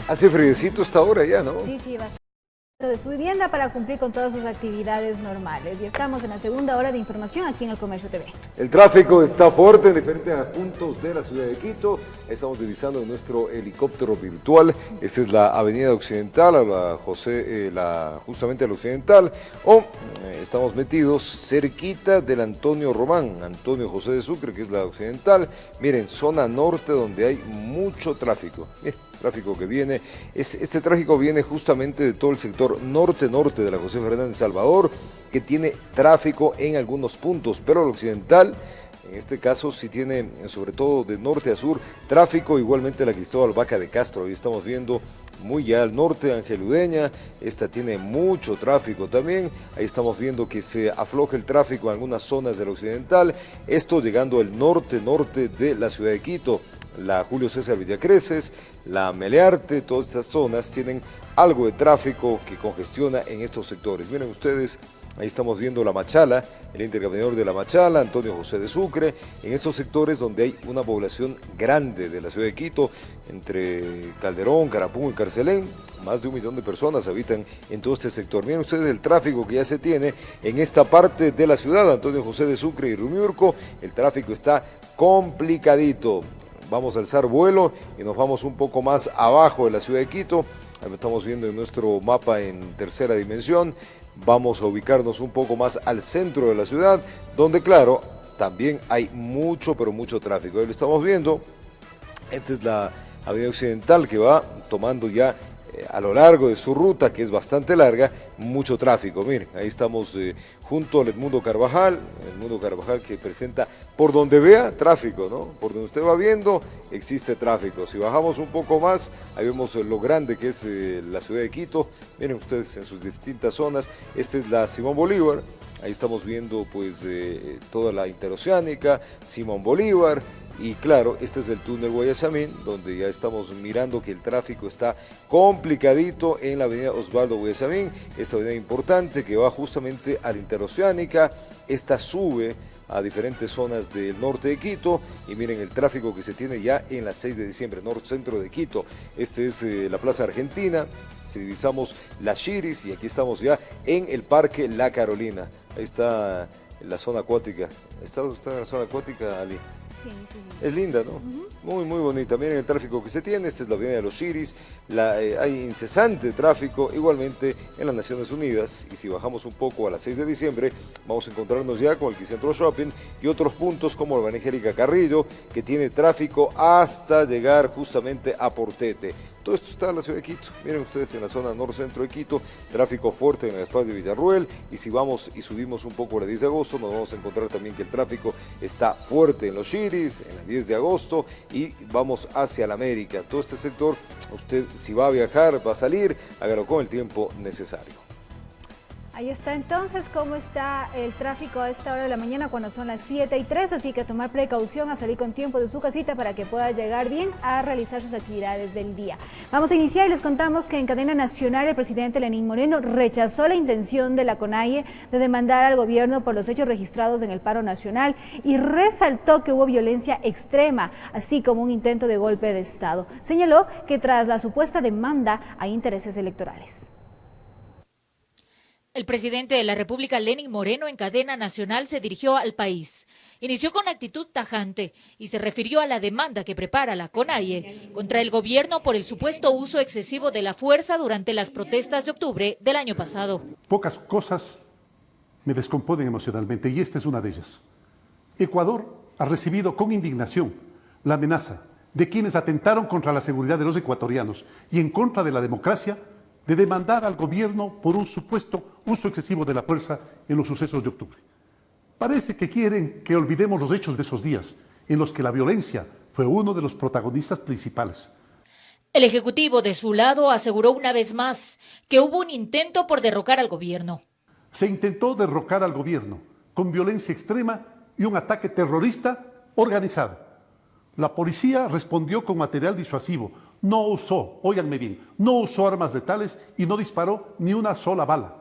Hace friecito esta hora ya, ¿no? Sí, sí, bastante de su vivienda para cumplir con todas sus actividades normales. Y estamos en la segunda hora de información aquí en el Comercio TV. El tráfico está fuerte en diferentes puntos de la ciudad de Quito. Estamos divisando en nuestro helicóptero virtual. Esta es la avenida Occidental, justamente la Occidental. Estamos metidos cerquita del Antonio Román, Antonio José de Sucre, que es la Occidental. Miren, zona norte donde hay mucho tráfico. Tráfico que viene, este tráfico viene justamente de todo el sector norte-norte de la José Fernández Salvador, que tiene tráfico en algunos puntos, pero el occidental, en este caso, sí tiene, sobre todo de norte a sur, tráfico, igualmente la Cristóbal Vaca de Castro, ahí estamos viendo muy ya al norte, Ángel Udeña, esta tiene mucho tráfico también, ahí estamos viendo que se afloja el tráfico en algunas zonas del occidental, esto llegando al norte-norte de la ciudad de Quito. La Julio César Villacreces, la Melearte, todas estas zonas tienen algo de tráfico que congestiona en estos sectores. Miren ustedes, ahí estamos viendo La Machala, el intercambiador de La Machala, Antonio José de Sucre, en estos sectores donde hay una población grande de la ciudad de Quito, entre Calderón, Carapungo y Carcelén, más de 1 millón de personas habitan en todo este sector. Miren ustedes el tráfico que ya se tiene en esta parte de la ciudad, Antonio José de Sucre y Rumiurco, el tráfico está complicadito. Vamos a alzar vuelo y nos vamos un poco más abajo de la ciudad de Quito. Estamos viendo en nuestro mapa en tercera dimensión. Vamos a ubicarnos un poco más al centro de la ciudad, donde claro, también hay mucho, pero mucho tráfico. Ahí lo estamos viendo. Esta es la avenida Occidental que va tomando ya a lo largo de su ruta, que es bastante larga, mucho tráfico. Miren, ahí estamos junto al Edmundo Carvajal que presenta, por donde vea, tráfico, ¿no? Por donde usted va viendo, existe tráfico. Si bajamos un poco más, ahí vemos lo grande que es la ciudad de Quito. Miren ustedes en sus distintas zonas, esta es la Simón Bolívar, ahí estamos viendo pues toda la interoceánica, Simón Bolívar. Y claro, este es el túnel Guayasamín, donde ya estamos mirando que el tráfico está complicadito en la avenida Osvaldo Guayasamín, esta avenida importante que va justamente a la interoceánica, esta sube a diferentes zonas del norte de Quito y miren el tráfico que se tiene ya en la 6 de diciembre, norte-centro de Quito. Este es la Plaza Argentina, si divisamos las Chiris y aquí estamos ya en el Parque La Carolina. Ahí está la zona acuática. ¿Está usted en la zona acuática, Ali? Sí, sí, sí. Es linda, ¿no? Muy, muy bonita. Miren el tráfico que se tiene. Esta es la avenida de los Chiris. Hay incesante tráfico, igualmente en las Naciones Unidas. Y si bajamos un poco a la 6 de diciembre, vamos a encontrarnos ya con el Quicentro Shopping y otros puntos como la Angélica Carrillo, que tiene tráfico hasta llegar justamente a Portete. Todo esto está en la ciudad de Quito. Miren ustedes en la zona norte-centro de Quito, tráfico fuerte en el espacio de Villarruel. Y si vamos y subimos un poco a la 10 de agosto, nos vamos a encontrar también que el tráfico está fuerte en los Chiris, en la 10 de agosto, y vamos hacia la América. Todo este sector, usted si va a viajar, va a salir, hágalo con el tiempo necesario. Ahí está entonces cómo está el tráfico a esta hora de la mañana cuando son las 7:03, así que tomar precaución a salir con tiempo de su casita para que pueda llegar bien a realizar sus actividades del día. Vamos a iniciar y les contamos que en cadena nacional el presidente Lenín Moreno rechazó la intención de la CONAIE de demandar al gobierno por los hechos registrados en el paro nacional y resaltó que hubo violencia extrema, así como un intento de golpe de Estado. Señaló que tras la supuesta demanda hay intereses electorales. El presidente de la República, Lenín Moreno, en cadena nacional se dirigió al país. Inició con actitud tajante y se refirió a la demanda que prepara la CONAIE contra el gobierno por el supuesto uso excesivo de la fuerza durante las protestas de octubre del año pasado. Pocas cosas me descomponen emocionalmente y esta es una de ellas. Ecuador ha recibido con indignación la amenaza de quienes atentaron contra la seguridad de los ecuatorianos y en contra de la democracia de demandar al gobierno por un supuesto uso excesivo de la fuerza en los sucesos de octubre. Parece que quieren que olvidemos los hechos de esos días, en los que la violencia fue uno de los protagonistas principales. El Ejecutivo, de su lado, aseguró una vez más que hubo un intento por derrocar al gobierno. Se intentó derrocar al gobierno con violencia extrema y un ataque terrorista organizado. La policía respondió con material disuasivo. No usó, óiganme bien, no usó armas letales y no disparó ni una sola bala.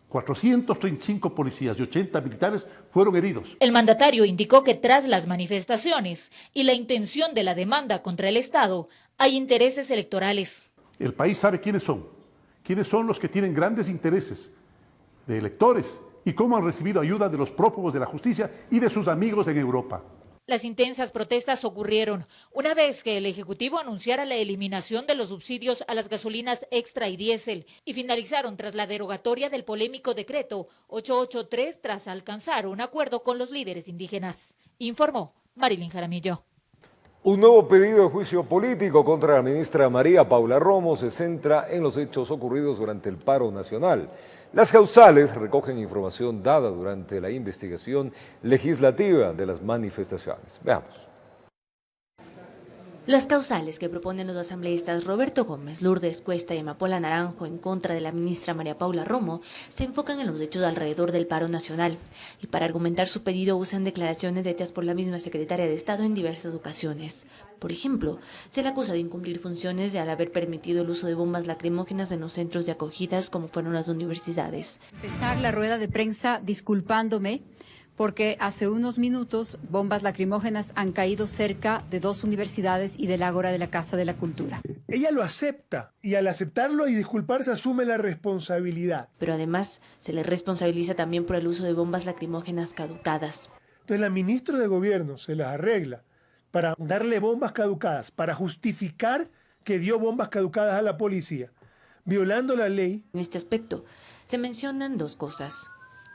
435 policías y 80 militares fueron heridos. El mandatario indicó que tras las manifestaciones y la intención de la demanda contra el Estado, hay intereses electorales. El país sabe quiénes son los que tienen grandes intereses de electores y cómo han recibido ayuda de los prófugos de la justicia y de sus amigos en Europa. Las intensas protestas ocurrieron una vez que el Ejecutivo anunciara la eliminación de los subsidios a las gasolinas extra y diésel y finalizaron tras la derogatoria del polémico decreto 883 tras alcanzar un acuerdo con los líderes indígenas, informó Marilyn Jaramillo. Un nuevo pedido de juicio político contra la ministra María Paula Romo se centra en los hechos ocurridos durante el paro nacional. Las causales recogen información dada durante la investigación legislativa de las manifestaciones. Veamos. Las causales que proponen los asambleístas Roberto Gómez, Lourdes Cuesta y Amapola Naranjo en contra de la ministra María Paula Romo se enfocan en los hechos alrededor del paro nacional y para argumentar su pedido usan declaraciones hechas por la misma secretaria de Estado en diversas ocasiones. Por ejemplo, se le acusa de incumplir funciones y al haber permitido el uso de bombas lacrimógenas en los centros de acogidas como fueron las universidades. Empezar la rueda de prensa disculpándome porque hace unos minutos bombas lacrimógenas han caído cerca de 2 universidades y del ágora de la Casa de la Cultura. Ella lo acepta y al aceptarlo y disculparse asume la responsabilidad. Pero además se le responsabiliza también por el uso de bombas lacrimógenas caducadas. Entonces la ministra de Gobierno se las arregla para darle bombas caducadas, para justificar que dio bombas caducadas a la policía, violando la ley. En este aspecto se mencionan 2 cosas.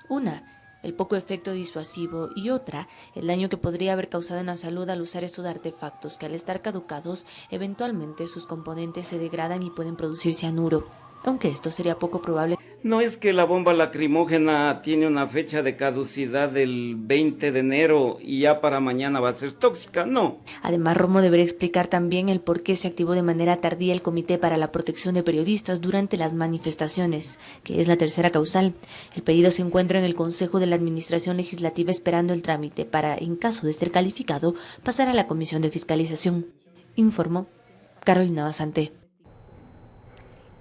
Una, el poco efecto disuasivo y otra, el daño que podría haber causado en la salud al usar estos artefactos que al estar caducados, eventualmente sus componentes se degradan y pueden producir cianuro, aunque esto sería poco probable. No es que la bomba lacrimógena tiene una fecha de caducidad del 20 de enero y ya para mañana va a ser tóxica, no. Además, Romo deberá explicar también el por qué se activó de manera tardía el Comité para la Protección de Periodistas durante las manifestaciones, que es la tercera causal. El pedido se encuentra en el Consejo de la Administración Legislativa esperando el trámite para, en caso de ser calificado, pasar a la Comisión de Fiscalización. Informó Carolina Basante.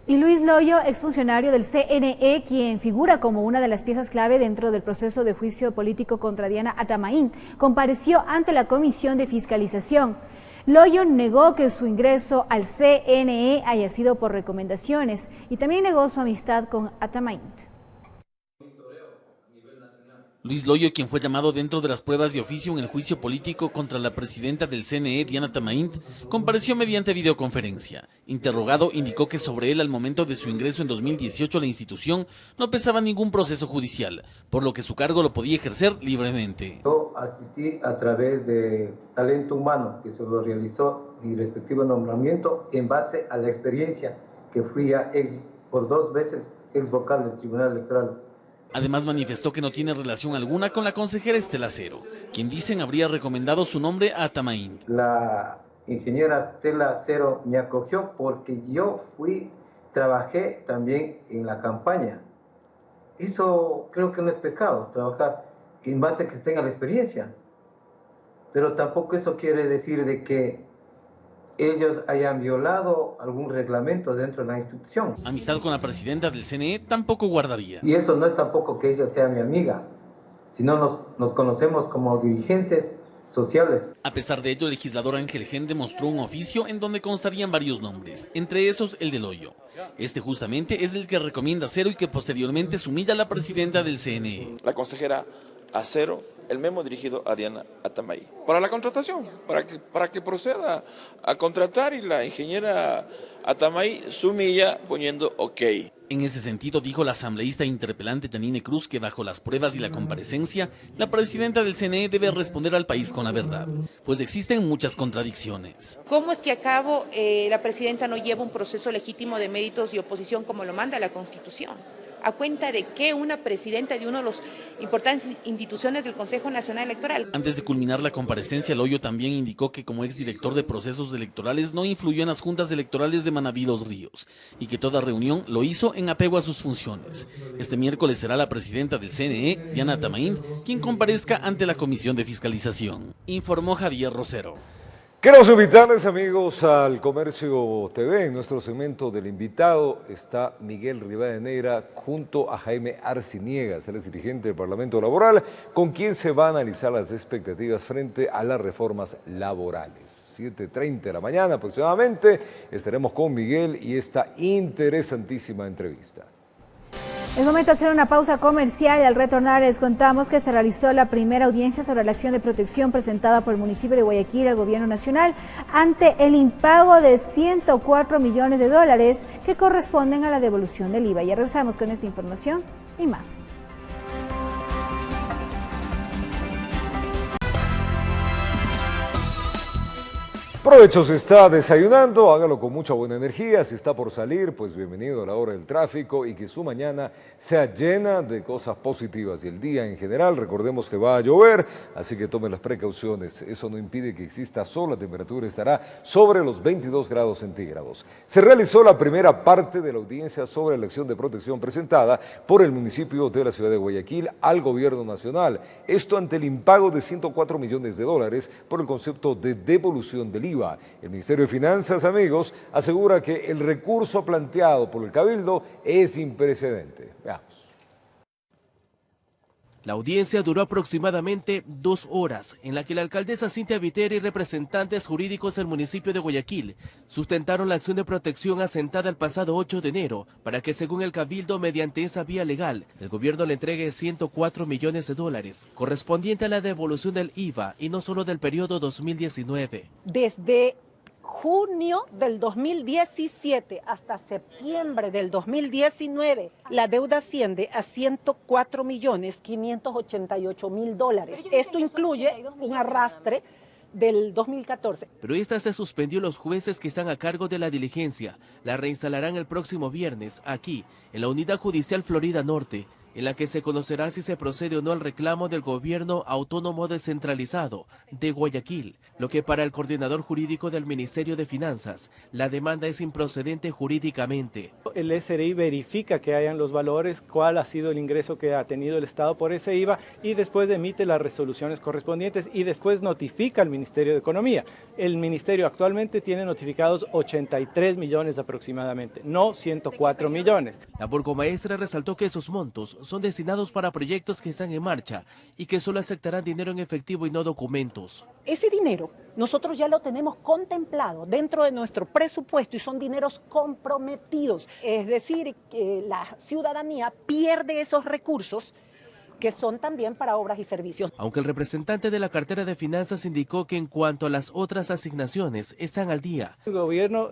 Y Luis Loyo, exfuncionario del CNE, quien figura como una de las piezas clave dentro del proceso de juicio político contra Diana Atamaín, compareció ante la Comisión de Fiscalización. Loyo negó que su ingreso al CNE haya sido por recomendaciones y también negó su amistad con Atamaín. Luis Loyo, quien fue llamado dentro de las pruebas de oficio en el juicio político contra la presidenta del CNE, Diana Atamaín, compareció mediante videoconferencia. Interrogado, indicó que sobre él al momento de su ingreso en 2018 a la institución no pesaba ningún proceso judicial, por lo que su cargo lo podía ejercer libremente. Yo asistí a través de talento humano que se lo realizó mi respectivo nombramiento en base a la experiencia que fui por 2 veces ex vocal del Tribunal Electoral. Además manifestó que no tiene relación alguna con la consejera Estela Cero, quien dicen habría recomendado su nombre a Atamaín. La ingeniera Estela Cero me acogió porque yo trabajé también en la campaña. Eso creo que no es pecado, trabajar en base a que tenga la experiencia. Pero tampoco eso quiere decir de que ellos hayan violado algún reglamento dentro de la institución. Amistad con la presidenta del CNE tampoco guardaría. Y eso no es tampoco que ella sea mi amiga, sino nos conocemos como dirigentes sociales. A pesar de ello, el legislador Ángel Gen demostró un oficio en donde constarían varios nombres, entre esos el de Loyo. Este justamente es el que recomienda Cero y que posteriormente se humilla a la presidenta del CNE. La consejera Acero, el memo dirigido a Diana Atamaín para la contratación, para que proceda a contratar, y la ingeniera Atamaín se humilla poniendo OK. En ese sentido, dijo la asambleísta interpelante Janine Cruz que bajo las pruebas y la comparecencia, la presidenta del CNE debe responder al país con la verdad, pues existen muchas contradicciones. ¿Cómo es que a cabo la presidenta no lleva un proceso legítimo de méritos y oposición como lo manda la Constitución? ¿A cuenta de que una presidenta de una de las importantes instituciones del Consejo Nacional Electoral? Antes de culminar la comparecencia, Loyo también indicó que como exdirector de procesos electorales no influyó en las juntas electorales de Manabí Los Ríos y que toda reunión lo hizo en apego a sus funciones. Este miércoles será la presidenta del CNE, Diana Atamaín, quien comparezca ante la Comisión de Fiscalización, informó Javier Rosero. Queremos invitarles, amigos, al Comercio TV. En nuestro segmento del invitado está Miguel Rivadeneira junto a Jaime Arciniegas, él es dirigente del Parlamento Laboral, con quien se va a analizar las expectativas frente a las reformas laborales. 7:30 de la mañana aproximadamente estaremos con Miguel y esta interesantísima entrevista. Es momento de hacer una pausa comercial y al retornar les contamos que se realizó la primera audiencia sobre la acción de protección presentada por el municipio de Guayaquil al gobierno nacional ante el impago de 104 millones de dólares que corresponden a la devolución del IVA. Ya regresamos con esta información y más. Provecho, si está desayunando, hágalo con mucha buena energía. Si está por salir, pues bienvenido a la hora del tráfico y que su mañana sea llena de cosas positivas. Y el día en general, recordemos que va a llover, así que tomen las precauciones. Eso no impide que exista sol, la temperatura estará sobre los 22 grados centígrados. Se realizó la primera parte de la audiencia sobre la acción de protección presentada por el municipio de la ciudad de Guayaquil al gobierno nacional. Esto ante el impago de 104 millones de dólares por el concepto de devolución del IVA. El Ministerio de Finanzas, amigos, asegura que el recurso planteado por el Cabildo es sin precedente. Veamos. La audiencia duró aproximadamente 2 horas, en la que la alcaldesa Cintia Viteri y representantes jurídicos del municipio de Guayaquil sustentaron la acción de protección asentada el pasado 8 de enero para que, según el Cabildo, mediante esa vía legal, el gobierno le entregue 104 millones de dólares, correspondiente a la devolución del IVA y no solo del periodo 2019. Desde junio del 2017 hasta septiembre del 2019, la deuda asciende a 104.588.000 dólares. Esto incluye un arrastre del 2014. Pero esta se suspendió. Los jueces que están a cargo de la diligencia la reinstalarán el próximo viernes aquí, en la Unidad Judicial Florida Norte, en la que se conocerá si se procede o no al reclamo del gobierno autónomo descentralizado de Guayaquil, lo que para el coordinador jurídico del Ministerio de Finanzas, la demanda es improcedente jurídicamente. El SRI verifica que hayan los valores, cuál ha sido el ingreso que ha tenido el Estado por ese IVA y después emite las resoluciones correspondientes y después notifica al Ministerio de Economía. El Ministerio actualmente tiene notificados 83 millones aproximadamente, no 104 millones. La burgomaestra resaltó que esos montos son destinados para proyectos que están en marcha y que solo aceptarán dinero en efectivo y no documentos. Ese dinero nosotros ya lo tenemos contemplado dentro de nuestro presupuesto y son dineros comprometidos. Es decir, que la ciudadanía pierde esos recursos que son también para obras y servicios. Aunque el representante de la cartera de finanzas indicó que en cuanto a las otras asignaciones están al día. El gobierno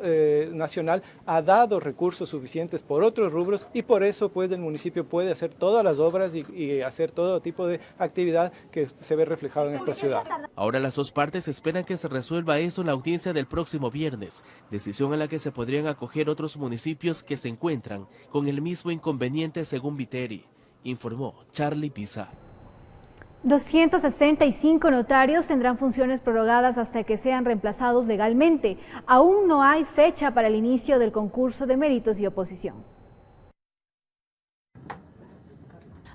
nacional ha dado recursos suficientes por otros rubros y por eso pues el municipio puede hacer todas las obras y hacer todo tipo de actividad que se ve reflejado en esta ciudad. Ahora las dos partes esperan que se resuelva eso en la audiencia del próximo viernes, decisión a la que se podrían acoger otros municipios que se encuentran con el mismo inconveniente según Viteri. Informó Charlie Pisa. 265 notarios tendrán funciones prorrogadas hasta que sean reemplazados legalmente. Aún no hay fecha para el inicio del concurso de méritos y oposición.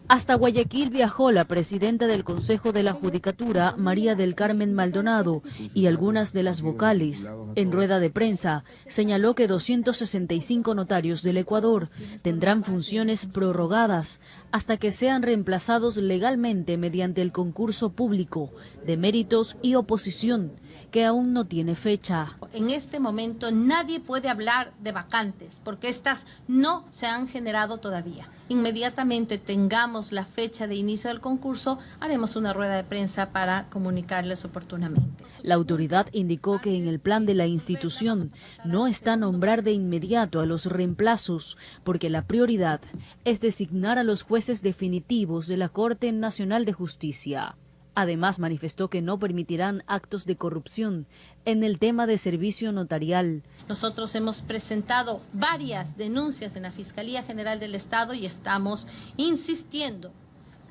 Hasta Guayaquil viajó la presidenta del Consejo de la Judicatura, María del Carmen Maldonado, y algunas de las vocales. En rueda de prensa, señaló que 265 notarios del Ecuador tendrán funciones prorrogadas hasta que sean reemplazados legalmente mediante el concurso público de méritos y oposición, que aún no tiene fecha. En este momento nadie puede hablar de vacantes, porque estas no se han generado todavía. Inmediatamente tengamos la fecha de inicio del concurso, haremos una rueda de prensa para comunicarles oportunamente. La autoridad indicó que en el plan de la institución no está nombrar de inmediato a los reemplazos, porque la prioridad es designar a los jueces definitivos de la Corte Nacional de Justicia. Además, manifestó que no permitirán actos de corrupción en el tema de servicio notarial. Nosotros hemos presentado varias denuncias en la Fiscalía General del Estado y estamos insistiendo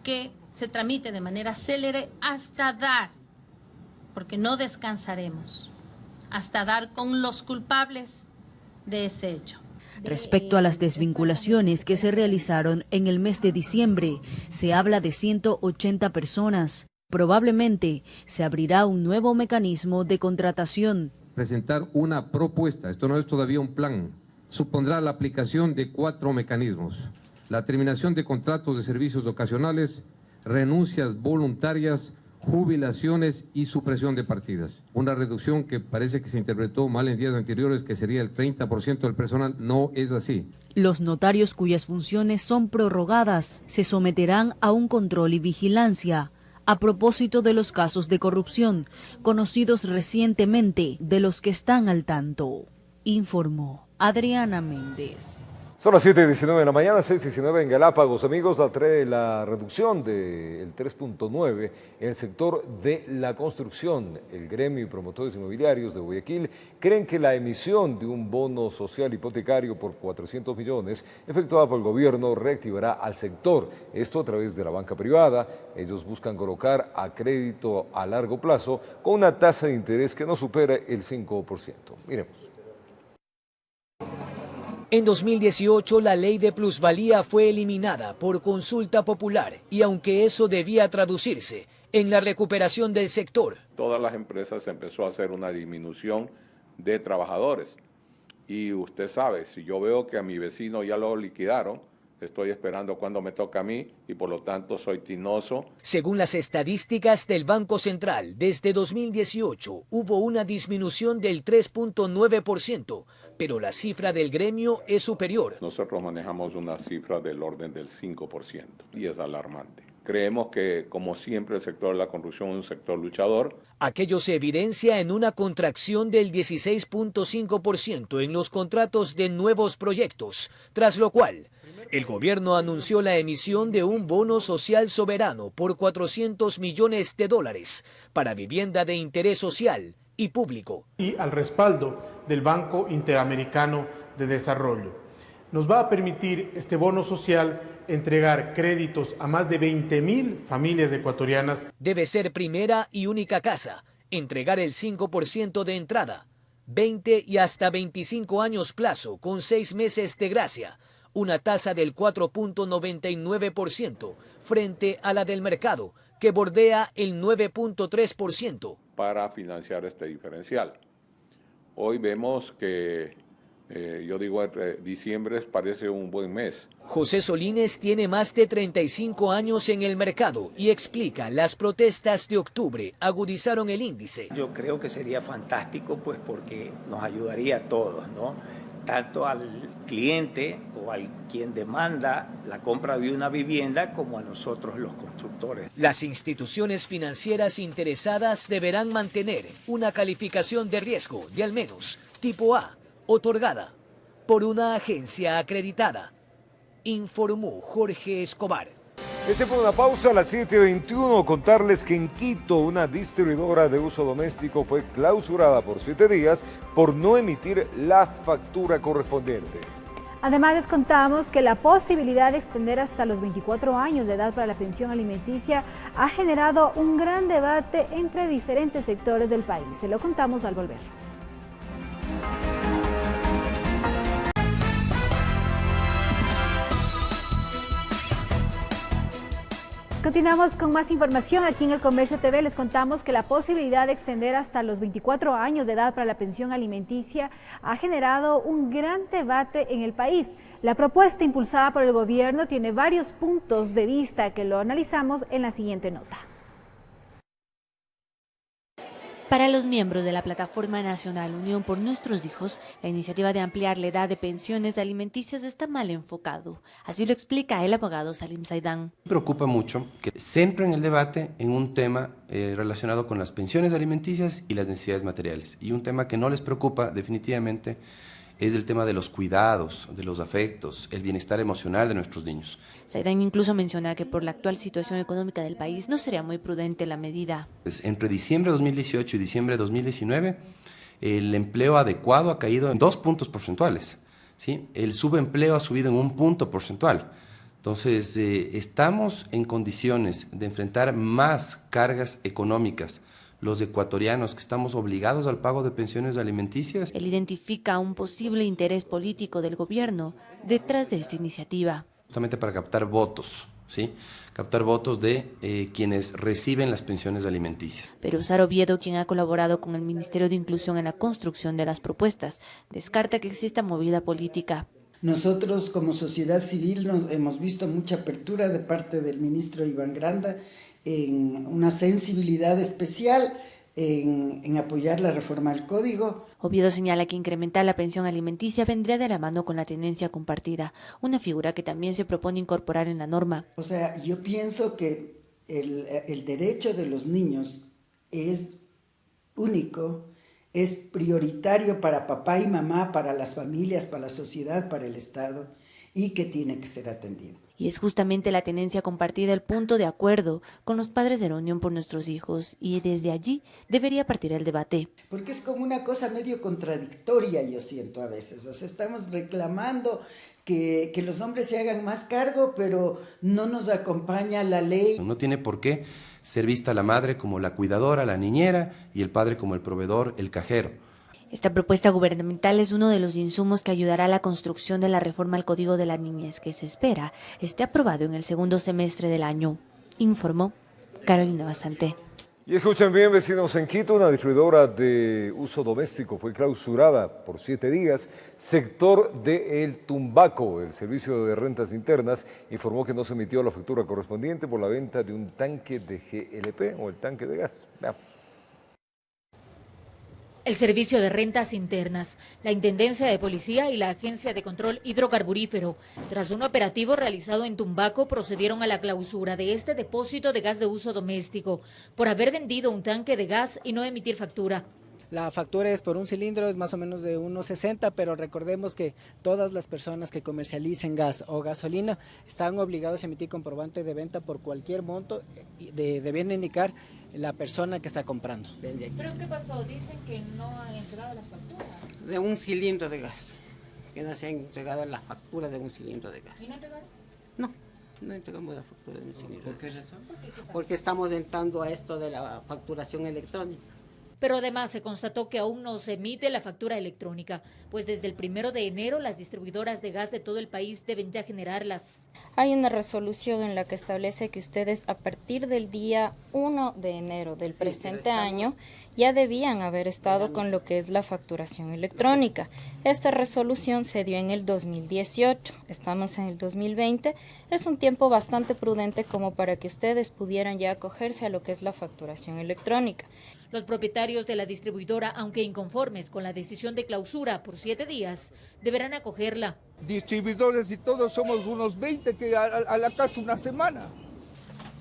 que se tramite de manera célere hasta dar, porque no descansaremos, hasta dar con los culpables de ese hecho. Respecto a las desvinculaciones que se realizaron en el mes de diciembre, se habla de 180 personas. Probablemente se abrirá un nuevo mecanismo de contratación. Presentar una propuesta, esto no es todavía un plan, supondrá la aplicación de 4 mecanismos: la terminación de contratos de servicios ocasionales, renuncias voluntarias, jubilaciones y supresión de partidas. Una reducción que parece que se interpretó mal en días anteriores, que sería el 30% del personal, no es así. Los notarios cuyas funciones son prorrogadas se someterán a un control y vigilancia a propósito de los casos de corrupción conocidos recientemente, de los que están al tanto, informó Adriana Méndez. Son las 7:19 de la mañana, 6:19 en Galápagos. Amigos, atrae la reducción del 3.9 en el sector de la construcción. El gremio y promotores inmobiliarios de Guayaquil creen que la emisión de un bono social hipotecario por 400 millones efectuada por el gobierno reactivará al sector. Esto a través de la banca privada. Ellos buscan colocar a crédito a largo plazo con una tasa de interés que no supere el 5%. Miremos. En 2018 la ley de plusvalía fue eliminada por consulta popular y aunque eso debía traducirse en la recuperación del sector. Todas las empresas empezó a hacer una disminución de trabajadores y usted sabe, si yo veo que a mi vecino ya lo liquidaron, estoy esperando cuando me toca a mí y por lo tanto soy tinoso. Según las estadísticas del Banco Central, desde 2018 hubo una disminución del 3.9%, pero la cifra del gremio es superior. Nosotros manejamos una cifra del orden del 5% y es alarmante. Creemos que, como siempre, el sector de la construcción es un sector luchador. Aquello se evidencia en una contracción del 16.5% en los contratos de nuevos proyectos, tras lo cual el gobierno anunció la emisión de un bono social soberano por $400 millones para vivienda de interés social y público. Y al respaldo del Banco Interamericano de Desarrollo. Nos va a permitir este bono social entregar créditos a más de 20,000 familias ecuatorianas. Debe ser primera y única casa, entregar el 5% de entrada, 20 y hasta 25 años plazo con 6 meses de gracia, una tasa del 4.99% frente a la del mercado, que bordea el 9.3%. Para financiar este diferencial. Hoy vemos que, diciembre parece un buen mes. José Solines tiene más de 35 años en el mercado y explica, las protestas de octubre agudizaron el índice. Yo creo que sería fantástico, pues porque nos ayudaría a todos, ¿no? Tanto al cliente o al quien demanda la compra de una vivienda como a nosotros los constructores. Las instituciones financieras interesadas deberán mantener una calificación de riesgo de al menos tipo A, otorgada por una agencia acreditada, informó Jorge Escobar. Este fue una pausa a las 7:21. Contarles que en Quito una distribuidora de uso doméstico fue clausurada por 7 días por no emitir la factura correspondiente. Además, les contamos que la posibilidad de extender hasta los 24 años de edad para la pensión alimenticia ha generado un gran debate entre diferentes sectores del país. Se lo contamos al volver. Continuamos con más información. Aquí en El Comercio TV les contamos que la posibilidad de extender hasta los 24 años de edad para la pensión alimenticia ha generado un gran debate en el país. La propuesta impulsada por el gobierno tiene varios puntos de vista que lo analizamos en la siguiente nota. Para los miembros de la Plataforma Nacional Unión por Nuestros Hijos, la iniciativa de ampliar la edad de pensiones alimenticias está mal enfocado. Así lo explica el abogado Salim Saidán. Me preocupa mucho que centren el debate en un tema relacionado con las pensiones alimenticias y las necesidades materiales. Y un tema que no les preocupa definitivamente es el tema de los cuidados, de los afectos, el bienestar emocional de nuestros niños. Saidán incluso menciona que por la actual situación económica del país no sería muy prudente la medida. Entre diciembre de 2018 y diciembre de 2019, el empleo adecuado ha caído en 2 puntos porcentuales, ¿sí? El subempleo ha subido en 1 punto porcentual. Entonces, estamos en condiciones de enfrentar más cargas económicas los ecuatorianos que estamos obligados al pago de pensiones alimenticias. Él identifica un posible interés político del gobierno detrás de esta iniciativa. Justamente para captar votos ¿sí? Captar votos de quienes reciben las pensiones alimenticias. Pero Sara Oviedo, quien ha colaborado con el Ministerio de Inclusión en la construcción de las propuestas, descarta que exista movida política. Nosotros como sociedad civil hemos visto mucha apertura de parte del ministro Iván Granda en una sensibilidad especial en apoyar la reforma al código. Oviedo señala que incrementar la pensión alimenticia vendría de la mano con la tenencia compartida, una figura que también se propone incorporar en la norma. O sea, yo pienso que el derecho de los niños es único, es prioritario para papá y mamá, para las familias, para la sociedad, para el Estado, y que tiene que ser atendido. Y es justamente la tenencia compartida el punto de acuerdo con los padres de la Unión por Nuestros Hijos, y desde allí debería partir el debate. Porque es como una cosa medio contradictoria, yo siento a veces. O sea, estamos reclamando que los hombres se hagan más cargo, pero no nos acompaña la ley. No tiene por qué ser vista la madre como la cuidadora, la niñera, y el padre como el proveedor, el cajero. Esta propuesta gubernamental es uno de los insumos que ayudará a la construcción de la reforma al Código de la Niñez, que se espera esté aprobado en el segundo semestre del año, informó Carolina Basante. Y escuchen bien, vecinos, en Quito una distribuidora de uso doméstico fue clausurada por 7 días. Sector de El Tumbaco, el Servicio de Rentas Internas, informó que no se emitió la factura correspondiente por la venta de un tanque de GLP o el tanque de gas. Veamos. El Servicio de Rentas Internas, la Intendencia de Policía y la Agencia de Control Hidrocarburífero, tras un operativo realizado en Tumbaco, procedieron a la clausura de este depósito de gas de uso doméstico por haber vendido un tanque de gas y no emitir factura. La factura es por un cilindro, es más o menos de 1.60, pero recordemos que todas las personas que comercialicen gas o gasolina están obligados a emitir comprobante de venta por cualquier monto, debiendo indicar la persona que está comprando. ¿Pero qué pasó? Dicen que no han entregado las facturas. De un cilindro de gas, que no se han entregado la factura de un cilindro de gas. ¿Y no entregaron? No entregamos la factura de un cilindro. ¿Por qué razón? Porque estamos entrando a esto de la facturación electrónica. Pero además se constató que aún no se emite la factura electrónica, pues desde el 1 de enero las distribuidoras de gas de todo el país deben ya generarlas. Hay una resolución en la que establece que ustedes a partir del día 1 de enero del presente año ya debían haber estado con lo que es la facturación electrónica. Esta resolución se dio en el 2018, estamos en el 2020, es un tiempo bastante prudente como para que ustedes pudieran ya acogerse a lo que es la facturación electrónica. Los propietarios de la distribuidora, aunque inconformes con la decisión de clausura por 7 días, deberán acogerla. Distribuidores y todos somos unos 20 que a la casa una semana.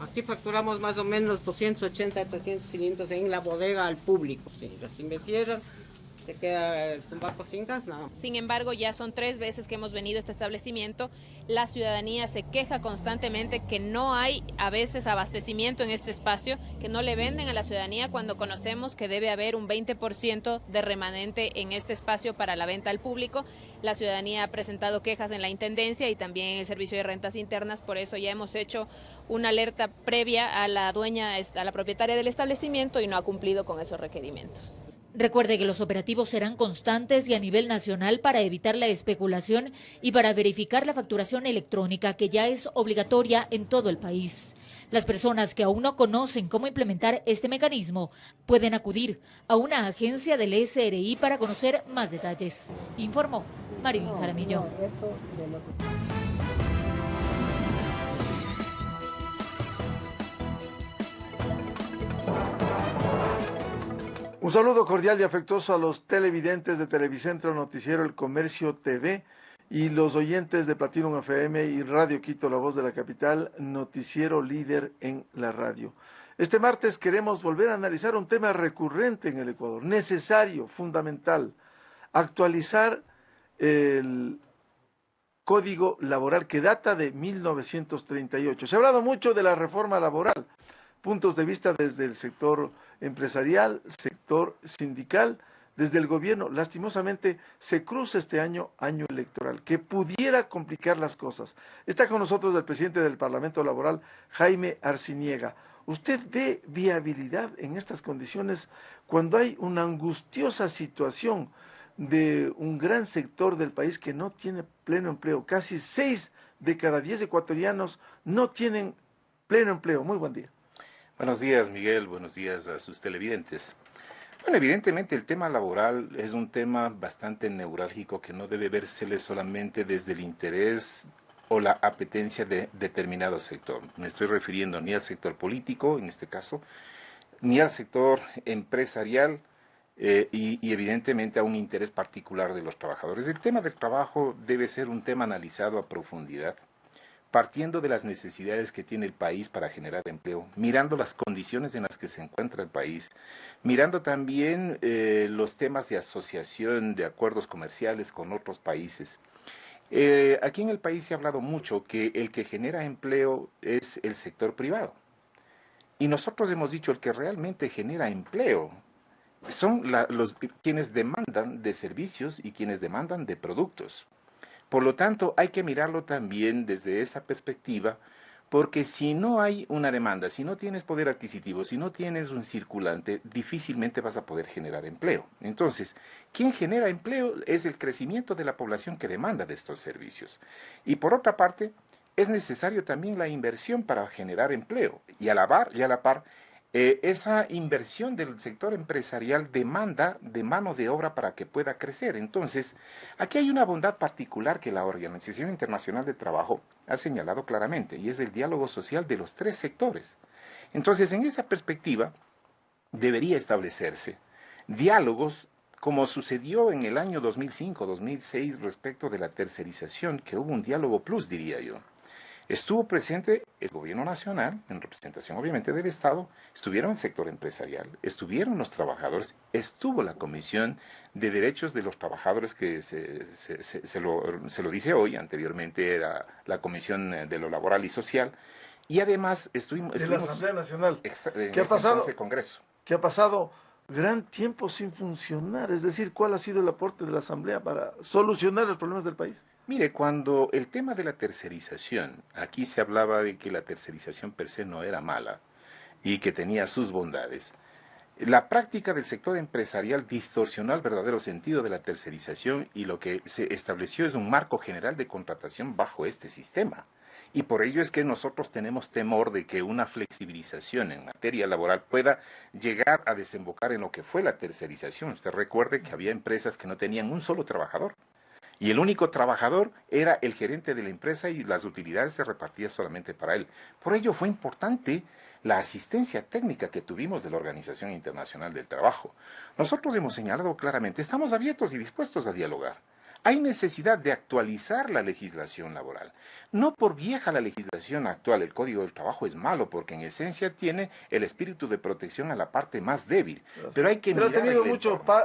Aquí facturamos más o menos 280 a 300 cilindros en la bodega al público. Si me cierran, se queda el Tumbaco sin gas, nada. Sin embargo, ya son 3 veces que hemos venido a este establecimiento. La ciudadanía se queja constantemente que no hay a veces abastecimiento en este espacio, que no le venden a la ciudadanía cuando conocemos que debe haber un 20% de remanente en este espacio para la venta al público. La ciudadanía ha presentado quejas en la Intendencia y también en el Servicio de Rentas Internas, por eso ya hemos hecho una alerta previa a la dueña, a la propietaria del establecimiento, y no ha cumplido con esos requerimientos. Recuerde que los operativos serán constantes y a nivel nacional para evitar la especulación y para verificar la facturación electrónica, que ya es obligatoria en todo el país. Las personas que aún no conocen cómo implementar este mecanismo pueden acudir a una agencia del SRI para conocer más detalles, informó Marilyn Jaramillo. Un saludo cordial y afectuoso a los televidentes de Televicentro Noticiero El Comercio TV y los oyentes de Platinum FM y Radio Quito, la voz de la capital, noticiero líder en la radio. Este martes queremos volver a analizar un tema recurrente en el Ecuador, necesario, fundamental, actualizar el Código Laboral que data de 1938. Se ha hablado mucho de la reforma laboral, puntos de vista desde el sector empresarial, sector sindical, desde el gobierno. Lastimosamente se cruza este año electoral, que pudiera complicar las cosas. Está con nosotros el presidente del Parlamento Laboral, Jaime Arciniega. ¿Usted ve viabilidad en estas condiciones cuando hay una angustiosa situación de un gran sector del país que no tiene pleno empleo? Casi 6 de cada 10 ecuatorianos no tienen pleno empleo. Muy buen día. Buenos días, Miguel. Buenos días a sus televidentes. Bueno, evidentemente el tema laboral es un tema bastante neurálgico que no debe vérsele solamente desde el interés o la apetencia de determinado sector. Me estoy refiriendo ni al sector político, en este caso, ni al sector empresarial y evidentemente a un interés particular de los trabajadores. El tema del trabajo debe ser un tema analizado a profundidad, partiendo de las necesidades que tiene el país para generar empleo, mirando las condiciones en las que se encuentra el país, mirando también los temas de asociación, de acuerdos comerciales con otros países. Aquí en el país se ha hablado mucho que el que genera empleo es el sector privado. Y nosotros hemos dicho el que realmente genera empleo son quienes demandan de servicios y quienes demandan de productos. Por lo tanto, hay que mirarlo también desde esa perspectiva, porque si no hay una demanda, si no tienes poder adquisitivo, si no tienes un circulante, difícilmente vas a poder generar empleo. Entonces, quien genera empleo es el crecimiento de la población que demanda de estos servicios. Y por otra parte, es necesario también la inversión para generar empleo. Y a la par, esa inversión del sector empresarial demanda de mano de obra para que pueda crecer. Entonces, aquí hay una bondad particular que la Organización Internacional del Trabajo ha señalado claramente, y es el diálogo social de los tres sectores. Entonces, en esa perspectiva, debería establecerse diálogos como sucedió en el año 2005-2006 respecto de la tercerización, que hubo un diálogo plus, diría yo. Estuvo presente el gobierno nacional, en representación obviamente del Estado, estuvieron el sector empresarial, estuvieron los trabajadores, estuvo la Comisión de Derechos de los Trabajadores, que se lo dice hoy, anteriormente era la Comisión de lo Laboral y Social, y además estuvimos... De la Asamblea Nacional. ¿Qué ha pasado? Congreso. ¿Qué ha pasado? Gran tiempo sin funcionar, es decir, ¿cuál ha sido el aporte de la Asamblea para solucionar los problemas del país? Mire, cuando el tema de la tercerización, aquí se hablaba de que la tercerización per se no era mala y que tenía sus bondades. La práctica del sector empresarial distorsionó el verdadero sentido de la tercerización y lo que se estableció es un marco general de contratación bajo este sistema. Y por ello es que nosotros tenemos temor de que una flexibilización en materia laboral pueda llegar a desembocar en lo que fue la tercerización. Usted recuerde que había empresas que no tenían un solo trabajador. Y el único trabajador era el gerente de la empresa y las utilidades se repartían solamente para él. Por ello fue importante la asistencia técnica que tuvimos de la Organización Internacional del Trabajo. Nosotros hemos señalado claramente, estamos abiertos y dispuestos a dialogar. Hay necesidad de actualizar la legislación laboral. No por vieja la legislación actual, el Código del Trabajo es malo, porque en esencia tiene el espíritu de protección a la parte más débil. Pero hay que mirar... Pero ha tenido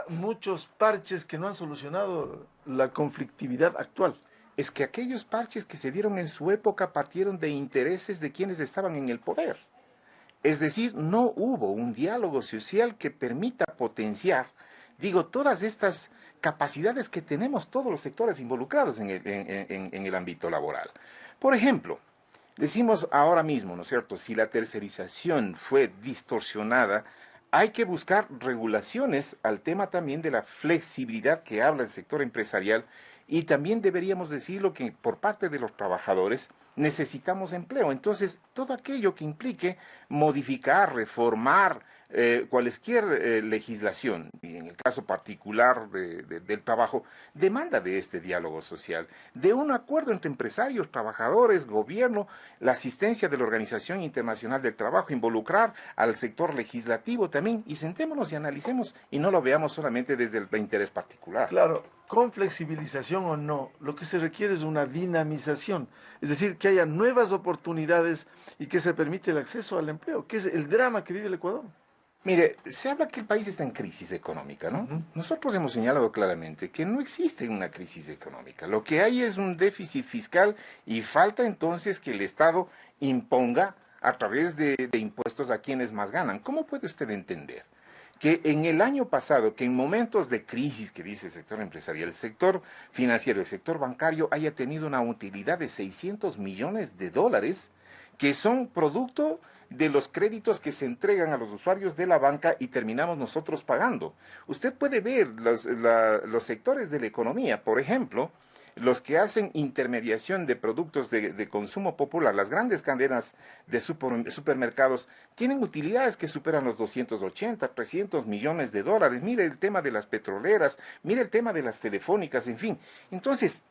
muchos parches que no han solucionado la conflictividad actual. Es que aquellos parches que se dieron en su época partieron de intereses de quienes estaban en el poder. Es decir, no hubo un diálogo social que permita potenciar, todas estas capacidades que tenemos todos los sectores involucrados en el ámbito laboral. Por ejemplo, decimos ahora mismo, ¿no es cierto?, si la tercerización fue distorsionada, hay que buscar regulaciones al tema también de la flexibilidad que habla el sector empresarial y también deberíamos decirlo que por parte de los trabajadores necesitamos empleo. Entonces, todo aquello que implique modificar, reformar, cualquier legislación, y en el caso particular del trabajo, demanda de este diálogo social, de un acuerdo entre empresarios, trabajadores, gobierno, la asistencia de la Organización Internacional del Trabajo, involucrar al sector legislativo también, y sentémonos y analicemos, y no lo veamos solamente desde el interés particular. Claro, con flexibilización o no, lo que se requiere es una dinamización, es decir, que haya nuevas oportunidades y que se permite el acceso al empleo, que es el drama que vive el Ecuador. Mire, se habla que el país está en crisis económica, ¿no? Nosotros hemos señalado claramente que no existe una crisis económica. Lo que hay es un déficit fiscal y falta entonces que el Estado imponga a través de impuestos a quienes más ganan. ¿Cómo puede usted entender que en el año pasado, que en momentos de crisis que dice el sector empresarial, el sector financiero, el sector bancario haya tenido una utilidad de $600 millones que son producto de los créditos que se entregan a los usuarios de la banca y terminamos nosotros pagando? Usted puede ver los sectores de la economía, por ejemplo, los que hacen intermediación de productos de consumo popular, las grandes cadenas de supermercados, tienen utilidades que superan los 280, 300 millones de dólares. Mire el tema de las petroleras, mire el tema de las telefónicas, en fin. Entonces,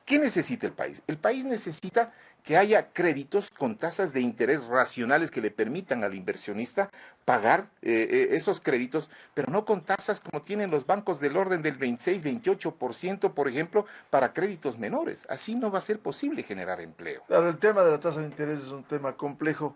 ¿qué necesita el país? El país necesita que haya créditos con tasas de interés racionales que le permitan al inversionista pagar esos créditos, pero no con tasas como tienen los bancos del orden del 26, 28%, por ejemplo, para créditos menores. Así no va a ser posible generar empleo. Claro, el tema de la tasa de interés es un tema complejo,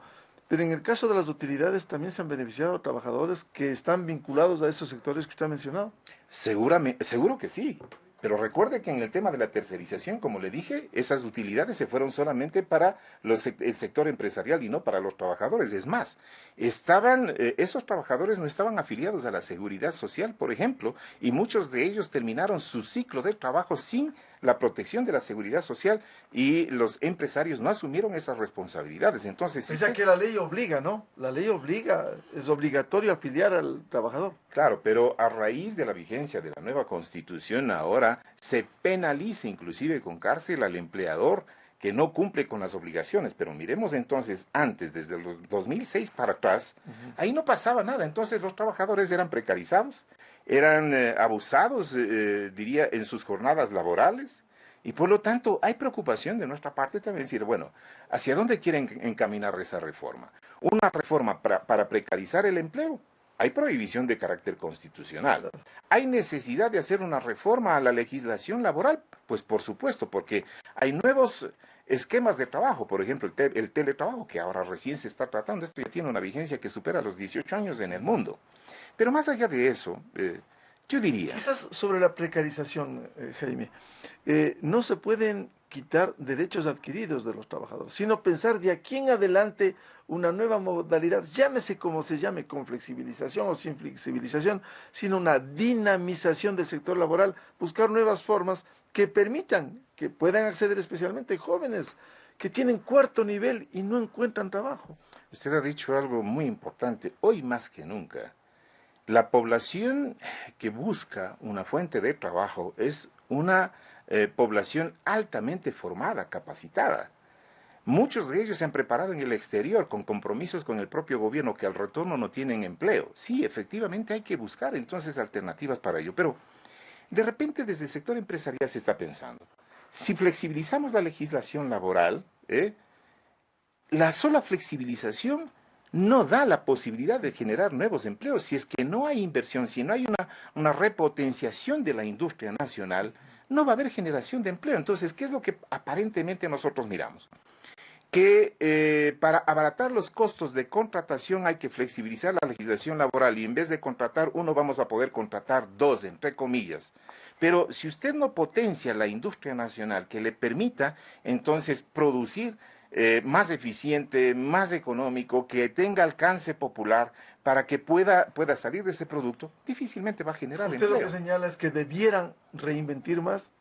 pero en el caso de las utilidades también se han beneficiado trabajadores que están vinculados a estos sectores que usted ha mencionado. Seguro que sí. Pero recuerde que en el tema de la tercerización, como le dije, esas utilidades se fueron solamente para el sector empresarial y no para los trabajadores. Es más, esos trabajadores no estaban afiliados a la Seguridad Social, por ejemplo, y muchos de ellos terminaron su ciclo de trabajo sin la protección de la Seguridad Social y los empresarios no asumieron esas responsabilidades. Entonces, o sea que la ley obliga, ¿no? La ley obliga, es obligatorio afiliar al trabajador. Claro, pero a raíz de la vigencia de la nueva Constitución ahora se penaliza inclusive con cárcel al empleador que no cumple con las obligaciones. Pero miremos entonces antes, desde los 2006 para atrás, ahí no pasaba nada. Entonces los trabajadores eran precarizados, eran abusados, diría, en sus jornadas laborales. Y por lo tanto hay preocupación de nuestra parte también decir, bueno, ¿hacia dónde quieren encaminar esa reforma? Una reforma para precarizar el empleo. Hay prohibición de carácter constitucional. ¿Hay necesidad de hacer una reforma a la legislación laboral? Pues por supuesto, porque hay nuevos esquemas de trabajo, por ejemplo, el teletrabajo, que ahora recién se está tratando. Esto ya tiene una vigencia que supera los 18 años en el mundo. Pero más allá de eso, yo diría... Quizás sobre la precarización, Jaime, no se pueden quitar derechos adquiridos de los trabajadores, sino pensar de aquí en adelante una nueva modalidad, llámese como se llame, con flexibilización o sin flexibilización, sino una dinamización del sector laboral, buscar nuevas formas que permitan que puedan acceder especialmente jóvenes que tienen cuarto nivel y no encuentran trabajo. Usted ha dicho algo muy importante, hoy más que nunca. La población que busca una fuente de trabajo es una población altamente formada, capacitada. Muchos de ellos se han preparado en el exterior con compromisos con el propio gobierno que al retorno no tienen empleo. Sí, efectivamente hay que buscar entonces alternativas para ello, pero de repente desde el sector empresarial se está pensando, si flexibilizamos la legislación laboral, la sola flexibilización no da la posibilidad de generar nuevos empleos. Si es que no hay inversión, si no hay una repotenciación de la industria nacional, no va a haber generación de empleo. Entonces, ¿qué es lo que aparentemente nosotros miramos? Que para abaratar los costos de contratación hay que flexibilizar la legislación laboral y en vez de contratar uno vamos a poder contratar dos, entre comillas. Pero si usted no potencia la industria nacional que le permita entonces producir más eficiente, más económico, que tenga alcance popular para que pueda salir de ese producto, difícilmente va a generar empleo. Usted lo que señala es que debieran reinvertir más.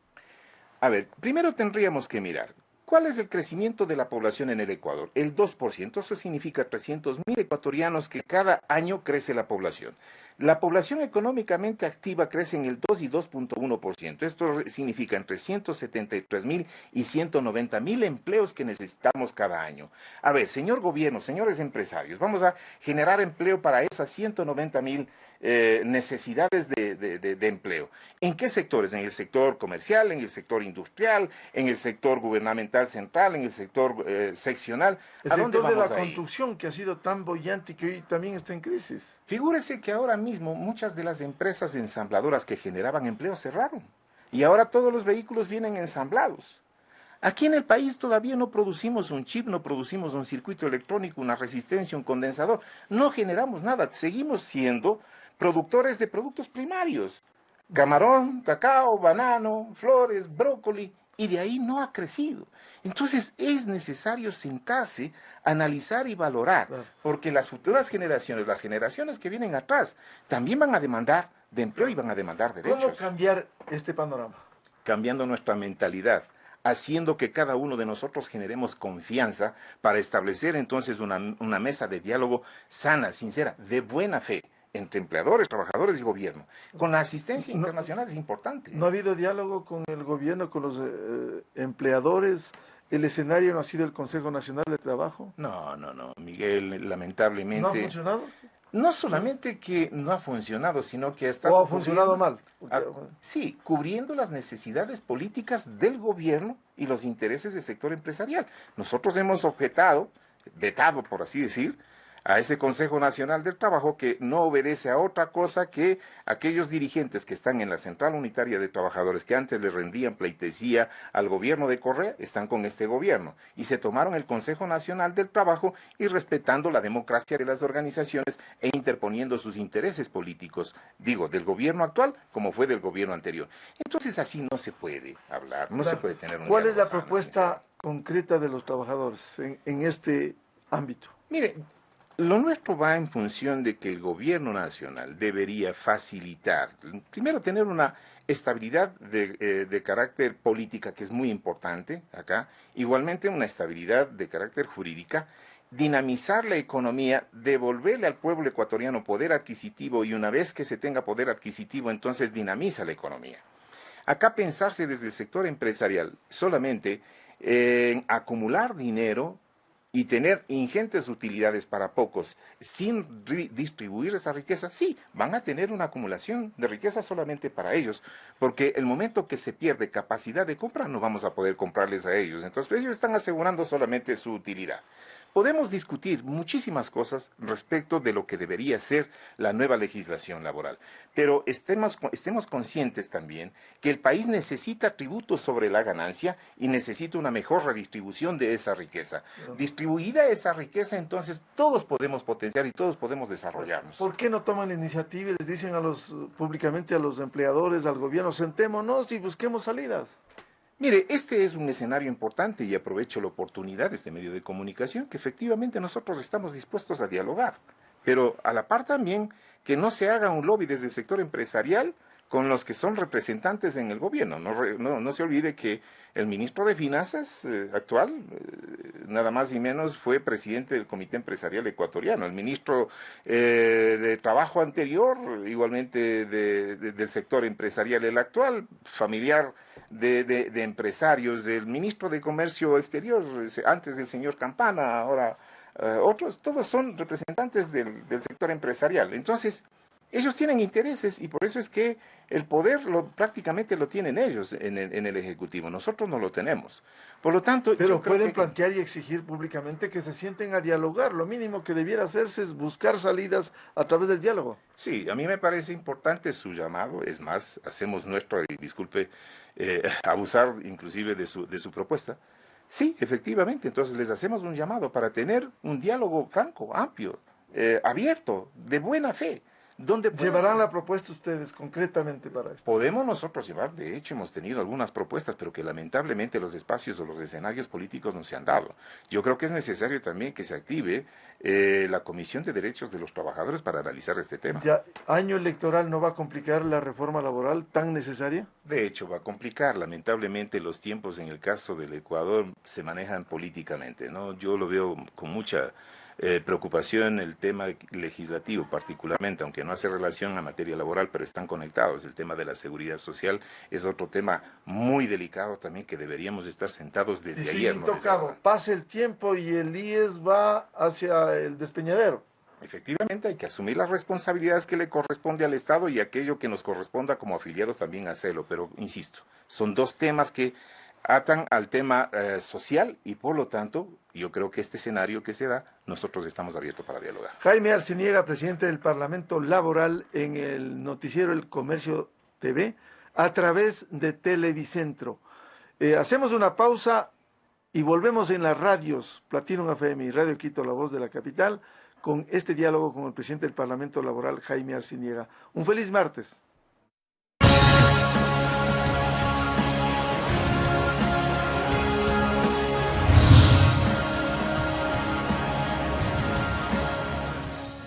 A ver, primero tendríamos que mirar, ¿cuál es el crecimiento de la población en el Ecuador? El 2%, eso significa 300.000 ecuatorianos que cada año crece la población. La población económicamente activa crece en el 2 y 2.1%. Esto significa entre 173.000 y 190.000 empleos que necesitamos cada año. A ver, señor gobierno, señores empresarios, vamos a generar empleo para esas 190.000 necesidades de empleo. ¿En qué sectores? En el sector comercial, en el sector industrial, en el sector gubernamental central, en el sector seccional. El sector de la construcción que ha sido tan boyante y que hoy también está en crisis. Figúrese que ahora mismo muchas de las empresas ensambladoras que generaban empleo cerraron y ahora todos los vehículos vienen ensamblados. Aquí en el país todavía no producimos un chip, no producimos un circuito electrónico, una resistencia, un condensador, no generamos nada, seguimos siendo productores de productos primarios, camarón, cacao, banano, flores, brócoli, y de ahí no ha crecido. Entonces es necesario sentarse, analizar y valorar, porque las futuras generaciones, las generaciones que vienen atrás, también van a demandar de empleo y van a demandar derechos. ¿Cómo cambiar este panorama? Cambiando nuestra mentalidad, haciendo que cada uno de nosotros generemos confianza para establecer entonces una mesa de diálogo sana, sincera, de buena fe, entre empleadores, trabajadores y gobierno. Con la asistencia internacional es importante. ¿No ha habido diálogo con el gobierno, con los empleadores? ¿El escenario no ha sido el Consejo Nacional de Trabajo? No, Miguel, lamentablemente... ¿No ha funcionado? No solamente que no ha funcionado, sino que ha estado... ¿O ha funcionado mal? Sí, cubriendo las necesidades políticas del gobierno y los intereses del sector empresarial. Nosotros hemos vetado, por así decir, a ese Consejo Nacional del Trabajo que no obedece a otra cosa que aquellos dirigentes que están en la Central Unitaria de Trabajadores que antes le rendían pleitesía al gobierno de Correa, están con este gobierno y se tomaron el Consejo Nacional del Trabajo y respetando la democracia de las organizaciones e interponiendo sus intereses políticos, digo, del gobierno actual como fue del gobierno anterior. Entonces así no se puede hablar, no se puede tener un... ¿Cuál es la propuesta concreta de los trabajadores en este ámbito? Mire, lo nuestro va en función de que el gobierno nacional debería facilitar, primero tener una estabilidad de carácter política, que es muy importante acá, igualmente una estabilidad de carácter jurídica, dinamizar la economía, devolverle al pueblo ecuatoriano poder adquisitivo y una vez que se tenga poder adquisitivo, entonces dinamiza la economía. Acá pensarse desde el sector empresarial solamente en acumular dinero y tener ingentes utilidades para pocos sin distribuir esa riqueza, sí, van a tener una acumulación de riqueza solamente para ellos, porque el momento que se pierde capacidad de compra no vamos a poder comprarles a ellos, entonces ellos están asegurando solamente su utilidad. Podemos discutir muchísimas cosas respecto de lo que debería ser la nueva legislación laboral, pero estemos conscientes también que el país necesita tributos sobre la ganancia y necesita una mejor redistribución de esa riqueza. Distribuida esa riqueza, entonces todos podemos potenciar y todos podemos desarrollarnos. ¿Por qué no toman la iniciativa y les dicen públicamente a los empleadores, al gobierno, sentémonos y busquemos salidas? Mire, este es un escenario importante y aprovecho la oportunidad de este medio de comunicación que efectivamente nosotros estamos dispuestos a dialogar, pero a la par también que no se haga un lobby desde el sector empresarial con los que son representantes en el gobierno. No se olvide que el ministro de Finanzas actual, nada más y menos, fue presidente del Comité Empresarial Ecuatoriano. El ministro de Trabajo anterior, igualmente del sector empresarial, el actual, familiar de empresarios, el ministro de Comercio Exterior, antes del señor Campana, ahora otros, todos son representantes del sector empresarial. Entonces, ellos tienen intereses y por eso es que el poder prácticamente lo tienen ellos en el Ejecutivo. Nosotros no lo tenemos. Por lo tanto, pero pueden plantear y exigir públicamente que se sienten a dialogar. Lo mínimo que debiera hacerse es buscar salidas a través del diálogo. Sí, a mí me parece importante su llamado. Es más, hacemos nuestro, y disculpe, abusar inclusive de su propuesta. Sí, efectivamente, entonces les hacemos un llamado para tener un diálogo franco, amplio, abierto, de buena fe. ¿Llevarán la propuesta ustedes concretamente para esto? Podemos nosotros llevar, de hecho hemos tenido algunas propuestas, pero que lamentablemente los espacios o los escenarios políticos no se han dado. Yo creo que es necesario también que se active la Comisión de Derechos de los Trabajadores para analizar este tema. ¿Ya año electoral no va a complicar la reforma laboral tan necesaria? De hecho va a complicar, lamentablemente los tiempos en el caso del Ecuador se manejan políticamente, ¿no? Yo lo veo con mucha preocupación el tema legislativo particularmente, aunque no hace relación a materia laboral, pero están conectados. El tema de la seguridad social es otro tema muy delicado también que deberíamos estar sentados desde ayer. Tocado, pase el tiempo y el IES va hacia el despeñadero. Efectivamente, hay que asumir las responsabilidades que le corresponde al Estado y aquello que nos corresponda como afiliados también hacerlo, pero insisto, son dos temas que atan al tema social y por lo tanto yo creo que este escenario que se da, nosotros estamos abiertos para dialogar. Jaime Arciniega, presidente del Parlamento Laboral, en el noticiero El Comercio TV, a través de Televicentro. Hacemos una pausa y volvemos en las radios Platinum FM y Radio Quito, La Voz de la Capital, con este diálogo con el presidente del Parlamento Laboral, Jaime Arciniega. Un feliz martes.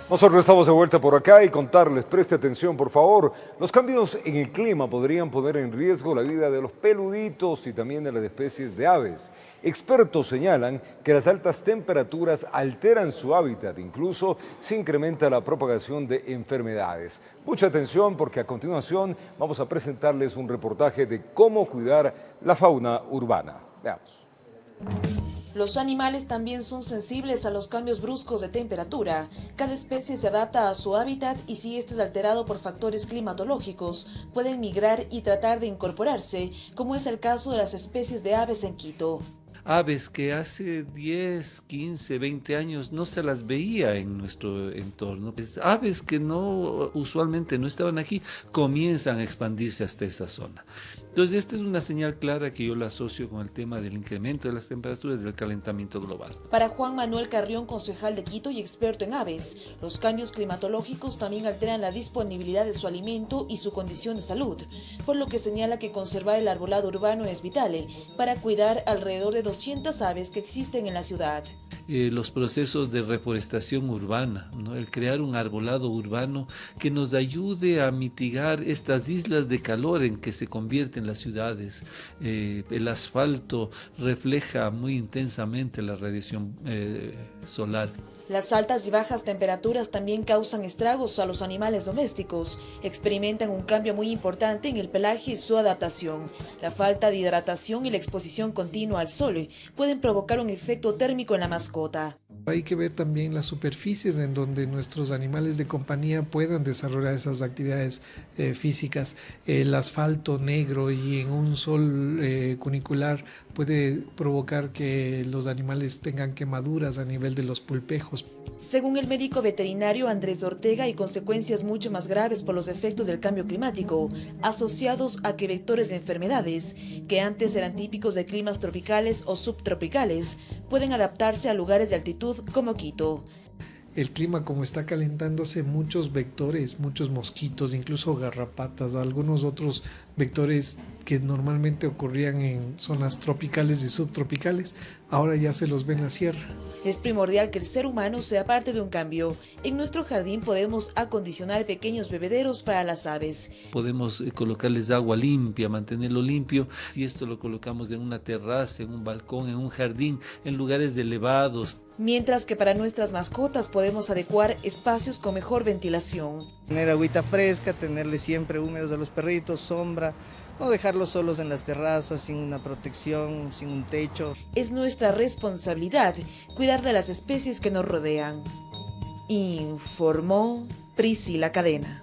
Nosotros estamos de vuelta por acá y contarles, preste atención por favor, los cambios en el clima podrían poner en riesgo la vida de los peluditos y también de las especies de aves. Expertos señalan que las altas temperaturas alteran su hábitat, incluso se incrementa la propagación de enfermedades. Mucha atención porque a continuación vamos a presentarles un reportaje de cómo cuidar la fauna urbana. Veamos. Los animales también son sensibles a los cambios bruscos de temperatura. Cada especie se adapta a su hábitat y si este es alterado por factores climatológicos, pueden migrar y tratar de incorporarse, como es el caso de las especies de aves en Quito. Aves que hace 10, 15, 20 años no se las veía en nuestro entorno. Aves que usualmente no estaban aquí, comienzan a expandirse hasta esa zona. Entonces, esta es una señal clara que yo la asocio con el tema del incremento de las temperaturas y del calentamiento global. Para Juan Manuel Carrión, concejal de Quito y experto en aves, los cambios climatológicos también alteran la disponibilidad de su alimento y su condición de salud, por lo que señala que conservar el arbolado urbano es vital para cuidar alrededor de 200 aves que existen en la ciudad. Los procesos de reforestación urbana, ¿no? El crear un arbolado urbano que nos ayude a mitigar estas islas de calor en que se convierten las ciudades. El asfalto refleja muy intensamente la radiación solar. Las altas y bajas temperaturas también causan estragos a los animales domésticos. Experimentan un cambio muy importante en el pelaje y su adaptación. La falta de hidratación y la exposición continua al sol pueden provocar un efecto térmico en la mascota. Hay que ver también las superficies en donde nuestros animales de compañía puedan desarrollar esas actividades físicas. El asfalto negro y en un sol cunicular puede provocar que los animales tengan quemaduras a nivel de los pulpejos. Según el médico veterinario Andrés Ortega, hay consecuencias mucho más graves por los efectos del cambio climático, asociados a que vectores de enfermedades, que antes eran típicos de climas tropicales o subtropicales, pueden adaptarse a lugares de altitud como Quito. El clima como está calentándose, muchos vectores, muchos mosquitos, incluso garrapatas, algunos otros vectores que normalmente ocurrían en zonas tropicales y subtropicales, ahora ya se los ve en la sierra. Es primordial que el ser humano sea parte de un cambio. En nuestro jardín podemos acondicionar pequeños bebederos para las aves. Podemos colocarles agua limpia, mantenerlo limpio. Si esto lo colocamos en una terraza, en un balcón, en un jardín, en lugares elevados. Mientras que para nuestras mascotas podemos adecuar espacios con mejor ventilación. Tener agüita fresca, tenerle siempre húmedos a los perritos, sombra. No dejarlos solos en las terrazas, sin una protección, sin un techo. Es nuestra responsabilidad cuidar de las especies que nos rodean. Informó Priscila Cadena.